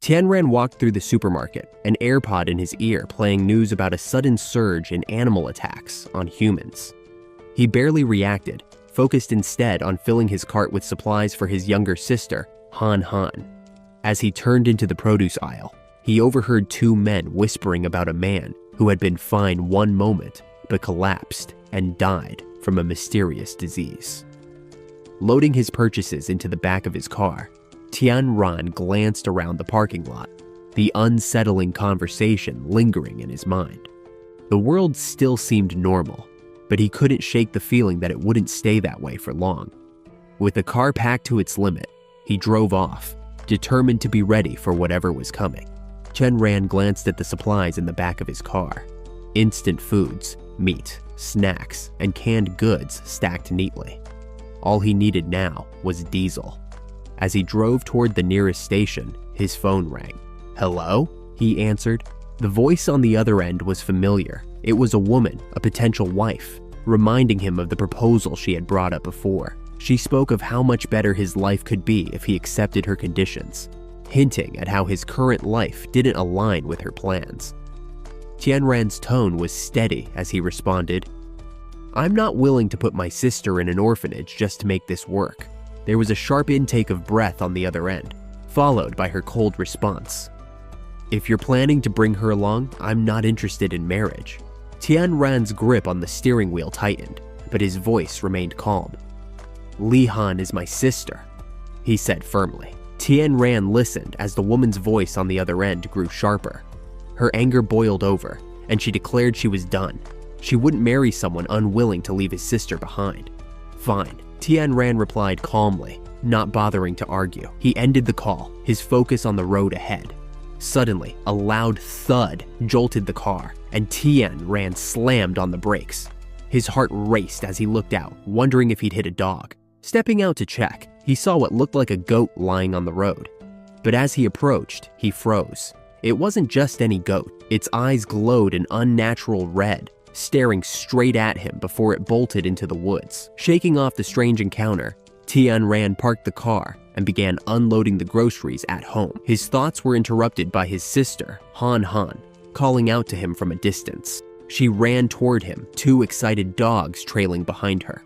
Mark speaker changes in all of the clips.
Speaker 1: Tianran walked through the supermarket, an AirPod in his ear playing news about a sudden surge in animal attacks on humans. He barely reacted, focused instead on filling his cart with supplies for his younger sister, Han. As he turned into the produce aisle, he overheard two men whispering about a man who had been fine one moment but collapsed and died from a mysterious disease. Loading his purchases into the back of his car, Tianran glanced around the parking lot, the unsettling conversation lingering in his mind. The world still seemed normal, but he couldn't shake the feeling that it wouldn't stay that way for long. With the car packed to its limit, he drove off, determined to be ready for whatever was coming. Tianran glanced at the supplies in the back of his car. Instant foods, meat, snacks, and canned goods stacked neatly. All he needed now was diesel. As he drove toward the nearest station, his phone rang. "Hello?" he answered. The voice on the other end was familiar. It was a woman, a potential wife, reminding him of the proposal she had brought up before. She spoke of how much better his life could be if he accepted her conditions, hinting at how his current life didn't align with her plans. Tianran's tone was steady as he responded, "I'm not willing to put my sister in an orphanage just to make this work." There was a sharp intake of breath on the other end, followed by her cold response. "If you're planning to bring her along, I'm not interested in marriage." Tianran's grip on the steering wheel tightened, but his voice remained calm. "Li-Han is my sister," he said firmly. Tianran listened as the woman's voice on the other end grew sharper. Her anger boiled over, and she declared she was done. She wouldn't marry someone unwilling to leave his sister behind. "Fine," Tianran replied calmly, not bothering to argue. He ended the call, his focus on the road ahead. Suddenly, a loud thud jolted the car, and Tianran slammed on the brakes. His heart raced as he looked out, wondering if he'd hit a dog. Stepping out to check, he saw what looked like a goat lying on the road. But as he approached, he froze. It wasn't just any goat. Its eyes glowed an unnatural red, staring straight at him before it bolted into the woods. Shaking off the strange encounter, Tianran parked the car and began unloading the groceries at home. His thoughts were interrupted by his sister, Han, calling out to him from a distance. She ran toward him, two excited dogs trailing behind her.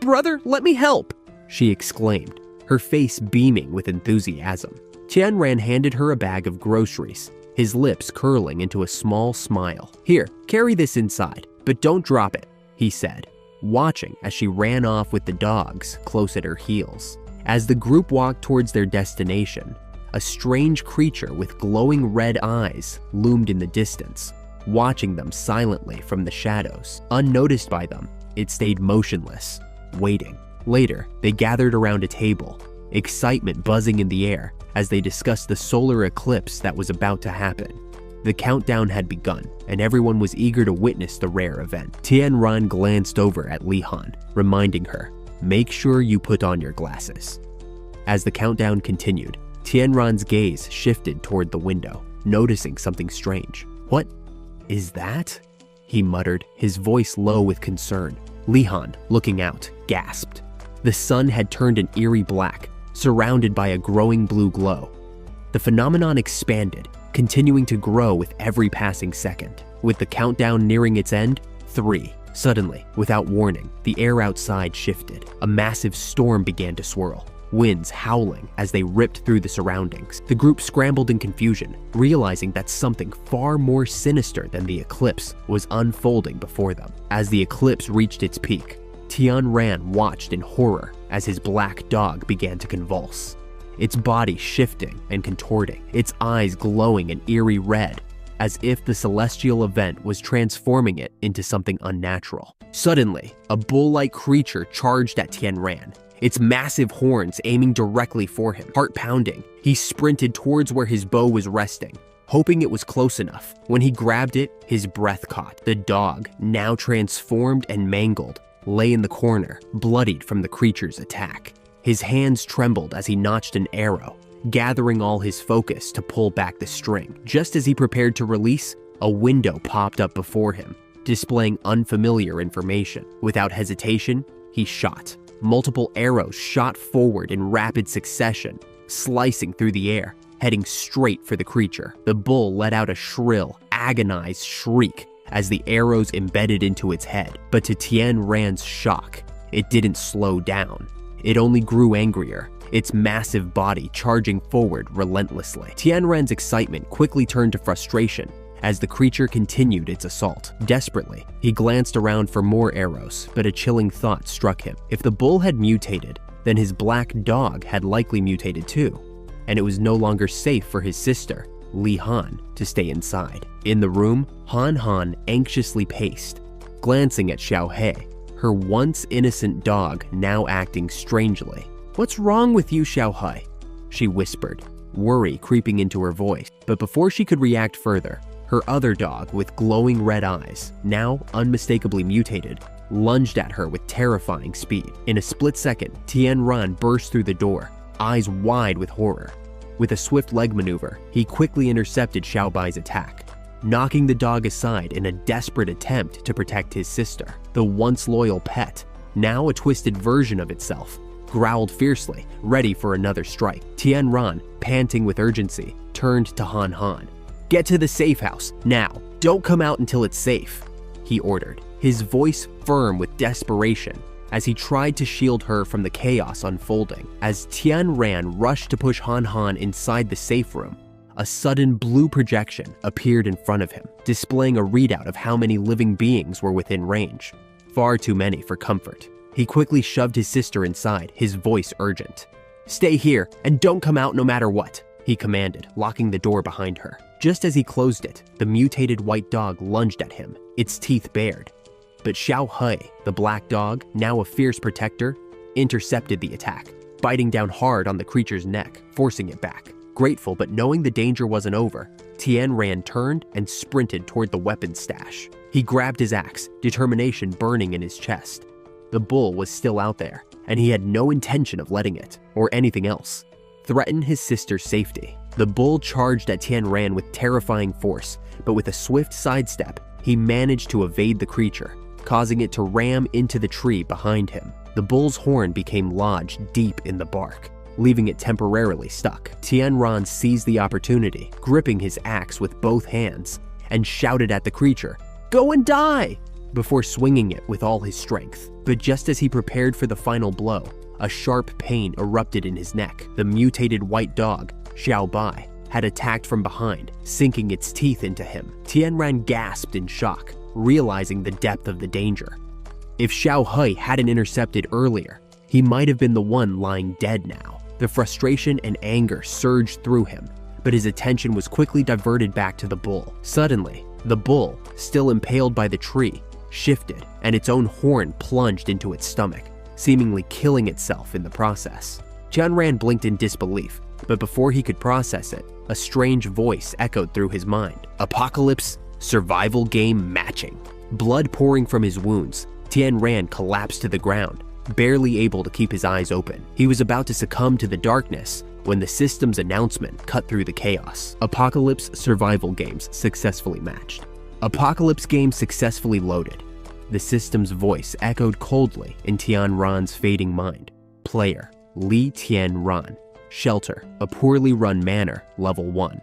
Speaker 1: "Brother, let me help!" she exclaimed, her face beaming with enthusiasm. Tianran handed her a bag of groceries, his lips curling into a small smile. "Here, carry this inside, but don't drop it," he said, watching as she ran off with the dogs close at her heels. As the group walked towards their destination, a strange creature with glowing red eyes loomed in the distance, watching them silently from the shadows. Unnoticed by them, it stayed motionless, waiting. Later, they gathered around a table, excitement buzzing in the air as they discussed the solar eclipse that was about to happen. The countdown had begun, and everyone was eager to witness the rare event. Tianran glanced over at Li-Han, reminding her, "Make sure you put on your glasses." As the countdown continued, Tianran's gaze shifted toward the window, noticing something strange. "What is that?" he muttered, his voice low with concern. Li-Han, looking out, gasped. The sun had turned an eerie black, surrounded by a growing blue glow. The phenomenon expanded, continuing to grow with every passing second. With the countdown nearing its end, 3. Suddenly, without warning, the air outside shifted. A massive storm began to swirl, winds howling as they ripped through the surroundings. The group scrambled in confusion, realizing that something far more sinister than the eclipse was unfolding before them. As the eclipse reached its peak, Tianran watched in horror as his black dog began to convulse, its body shifting and contorting, its eyes glowing an eerie red, as if the celestial event was transforming it into something unnatural. Suddenly, a bull-like creature charged at Tianran, its massive horns aiming directly for him. Heart pounding, he sprinted towards where his bow was resting, hoping it was close enough. When he grabbed it, his breath caught. The dog, now transformed and mangled, lay in the corner, bloodied from the creature's attack. His hands trembled as he notched an arrow, gathering all his focus to pull back the string. Just as he prepared to release, a window popped up before him, displaying unfamiliar information. Without hesitation, he shot. Multiple arrows shot forward in rapid succession, slicing through the air, heading straight for the creature. The bull let out a shrill, agonized shriek as the arrows embedded into its head. But to Tien Ran's shock, it didn't slow down. It only grew angrier, its massive body charging forward relentlessly. Tien Ran's excitement quickly turned to frustration as the creature continued its assault. Desperately, he glanced around for more arrows, but a chilling thought struck him. If the bull had mutated, then his black dog had likely mutated too, and it was no longer safe for his sister, Li Han, to stay inside. In the room, Han anxiously paced, glancing at Xiao He, her once innocent dog now acting strangely. "What's wrong with you, Xiao He?" she whispered, worry creeping into her voice. But before she could react further, her other dog, with glowing red eyes, now unmistakably mutated, lunged at her with terrifying speed. In a split second, Tien Ran burst through the door, eyes wide with horror. With a swift leg maneuver, he quickly intercepted Xiao Bai's attack, knocking the dog aside in a desperate attempt to protect his sister. The once loyal pet, now a twisted version of itself, growled fiercely, ready for another strike. Tien Ran, panting with urgency, turned to Han. "Get to the safe house, now. Don't come out until it's safe," he ordered, his voice firm with desperation as he tried to shield her from the chaos unfolding. As Tien Ran rushed to push Han inside the safe room, a sudden blue projection appeared in front of him, displaying a readout of how many living beings were within range. Far too many for comfort. He quickly shoved his sister inside, his voice urgent. "Stay here and don't come out no matter what," he commanded, locking the door behind her. Just as he closed it, the mutated white dog lunged at him, its teeth bared. But Xiao He, the black dog, now a fierce protector, intercepted the attack, biting down hard on the creature's neck, forcing it back. Grateful but knowing the danger wasn't over, Tien Ran turned and sprinted toward the weapons stash. He grabbed his axe, determination burning in his chest. The bull was still out there, and he had no intention of letting it, or anything else, threaten his sister's safety. The bull charged at Tien Ran with terrifying force, but with a swift sidestep, he managed to evade the creature, causing it to ram into the tree behind him. The bull's horn became lodged deep in the bark, leaving it temporarily stuck. Tien Ran seized the opportunity, gripping his axe with both hands, and shouted at the creature, "Go and die!" before swinging it with all his strength. But just as he prepared for the final blow, a sharp pain erupted in his neck. The mutated white dog, Xiao Bai, had attacked from behind, sinking its teeth into him. Tien Ran gasped in shock, realizing the depth of the danger. If Xiao He hadn't intercepted earlier, he might have been the one lying dead now. The frustration and anger surged through him, but his attention was quickly diverted back to the bull. Suddenly, the bull, still impaled by the tree, shifted, and its own horn plunged into its stomach, seemingly killing itself in the process. Tien Ran blinked in disbelief, but before he could process it, a strange voice echoed through his mind. Apocalypse, survival game matching. Blood pouring from his wounds, Tien Ran collapsed to the ground, barely able to keep his eyes open. He was about to succumb to the darkness when the system's announcement cut through the chaos. Apocalypse survival games successfully matched. Apocalypse game successfully loaded. The system's voice echoed coldly in Tien Ran's fading mind. Player, Li Tien Ran. Shelter, a poorly run manor, level 1.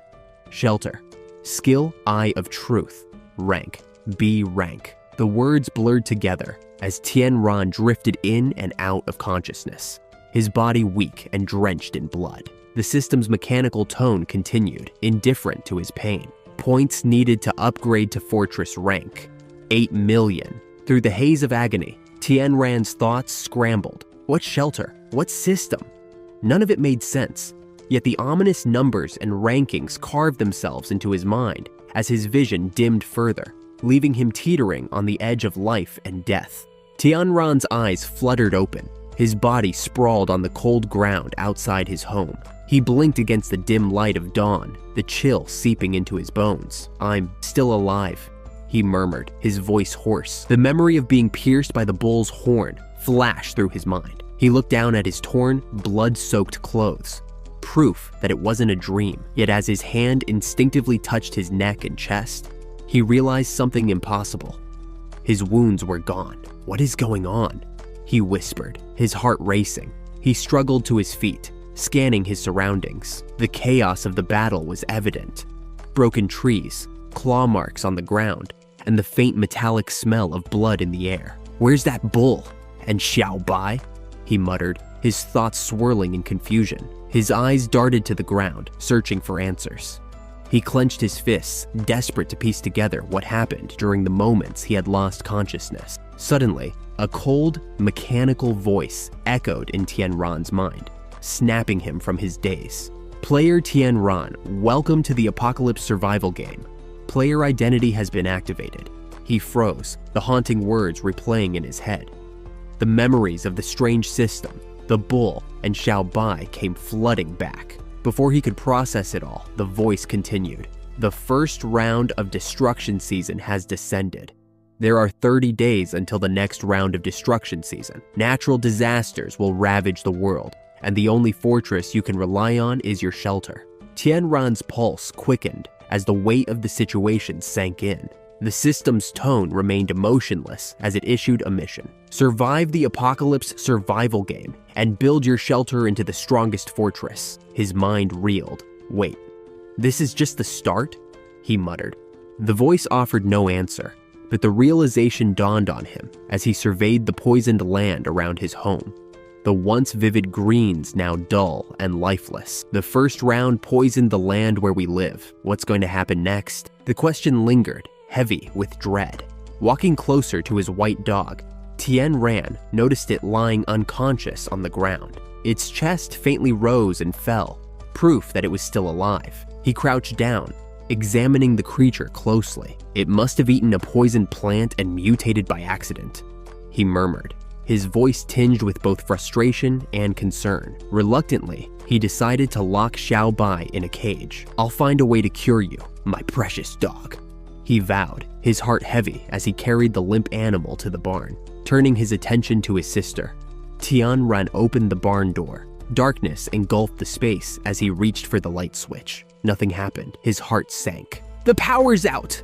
Speaker 1: Shelter, skill Eye of Truth. Rank, B rank. The words blurred together as Tien Ran drifted in and out of consciousness, his body weak and drenched in blood. The system's mechanical tone continued, indifferent to his pain. Points needed to upgrade to Fortress rank, 8 million. Through the haze of agony, Tien Ran's thoughts scrambled. What shelter? What system? None of it made sense, yet the ominous numbers and rankings carved themselves into his mind as his vision dimmed further, leaving him teetering on the edge of life and death. Tien Ran's eyes fluttered open, his body sprawled on the cold ground outside his home. He blinked against the dim light of dawn, the chill seeping into his bones. "I'm still alive," he murmured, his voice hoarse. The memory of being pierced by the bull's horn flashed through his mind. He looked down at his torn, blood-soaked clothes, proof that it wasn't a dream. Yet as his hand instinctively touched his neck and chest, he realized something impossible. His wounds were gone. "What is going on?" he whispered, his heart racing. He struggled to his feet, scanning his surroundings. The chaos of the battle was evident. Broken trees, claw marks on the ground, and the faint metallic smell of blood in the air. "Where's that bull? And Xiao Bai?" he muttered, his thoughts swirling in confusion. His eyes darted to the ground, searching for answers. He clenched his fists, desperate to piece together what happened during the moments he had lost consciousness. Suddenly, a cold, mechanical voice echoed in Tianran's mind, snapping him from his daze. "Player Tianran, welcome to the Apocalypse survival game. Player identity has been activated." He froze, the haunting words replaying in his head. The memories of the strange system, the bull, and Xiao Bai came flooding back. Before he could process it all, the voice continued. "The first round of destruction season has descended. There are 30 days until the next round of destruction season. Natural disasters will ravage the world, and the only fortress you can rely on is your shelter." Tianran's pulse quickened as the weight of the situation sank in. The system's tone remained emotionless as it issued a mission. "Survive the Apocalypse survival game and build your shelter into the strongest fortress." His mind reeled. "Wait, this is just the start?" he muttered. The voice offered no answer, but the realization dawned on him as he surveyed the poisoned land around his home. The once vivid greens now dull and lifeless. The first round poisoned the land where we live. What's going to happen next? The question lingered, heavy with dread. Walking closer to his white dog, Tianran noticed it lying unconscious on the ground. Its chest faintly rose and fell, proof that it was still alive. He crouched down, examining the creature closely. "It must have eaten a poisoned plant and mutated by accident," he murmured, his voice tinged with both frustration and concern. Reluctantly, he decided to lock Xiao Bai in a cage. "I'll find a way to cure you, my precious dog," he vowed, his heart heavy as he carried the limp animal to the barn. Turning his attention to his sister, Tianran opened the barn door. Darkness engulfed the space as he reached for the light switch. Nothing happened. His heart sank. "The power's out!"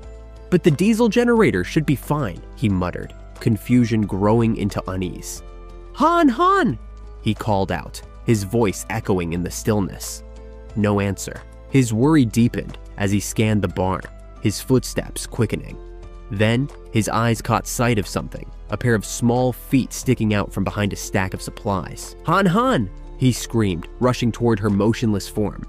Speaker 1: "But the diesel generator should be fine," he muttered, confusion growing into unease. "Han, Han!" he called out, his voice echoing in the stillness. No answer. His worry deepened as he scanned the barn, his footsteps quickening. Then, his eyes caught sight of something, a pair of small feet sticking out from behind a stack of supplies. "Han, Han!" he screamed, rushing toward her motionless form.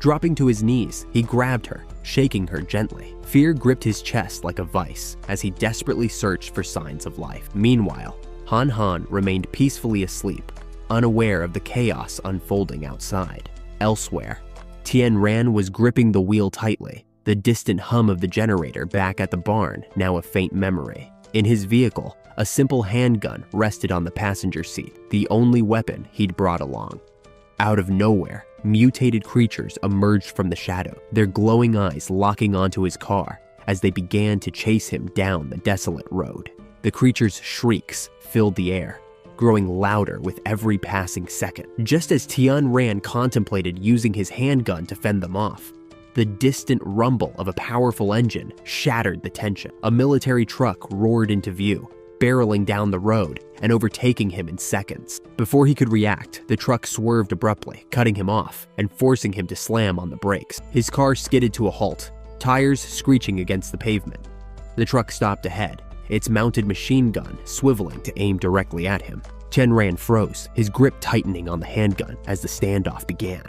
Speaker 1: Dropping to his knees, he grabbed her, shaking her gently. Fear gripped his chest like a vice as he desperately searched for signs of life. Meanwhile, Han Han remained peacefully asleep, unaware of the chaos unfolding outside. Elsewhere, Tianran was gripping the wheel tightly, the distant hum of the generator back at the barn now a faint memory. In his vehicle, a simple handgun rested on the passenger seat, the only weapon he'd brought along. Out of nowhere, mutated creatures emerged from the shadow, their glowing eyes locking onto his car as they began to chase him down the desolate road. The creatures' shrieks filled the air, growing louder with every passing second. Just as Tianran contemplated using his handgun to fend them off, the distant rumble of a powerful engine shattered the tension. A military truck roared into view, barreling down the road and overtaking him in seconds. Before he could react, the truck swerved abruptly, cutting him off and forcing him to slam on the brakes. His car skidded to a halt, tires screeching against the pavement. The truck stopped ahead, its mounted machine gun swiveling to aim directly at him. Tianran froze, his grip tightening on the handgun as the standoff began.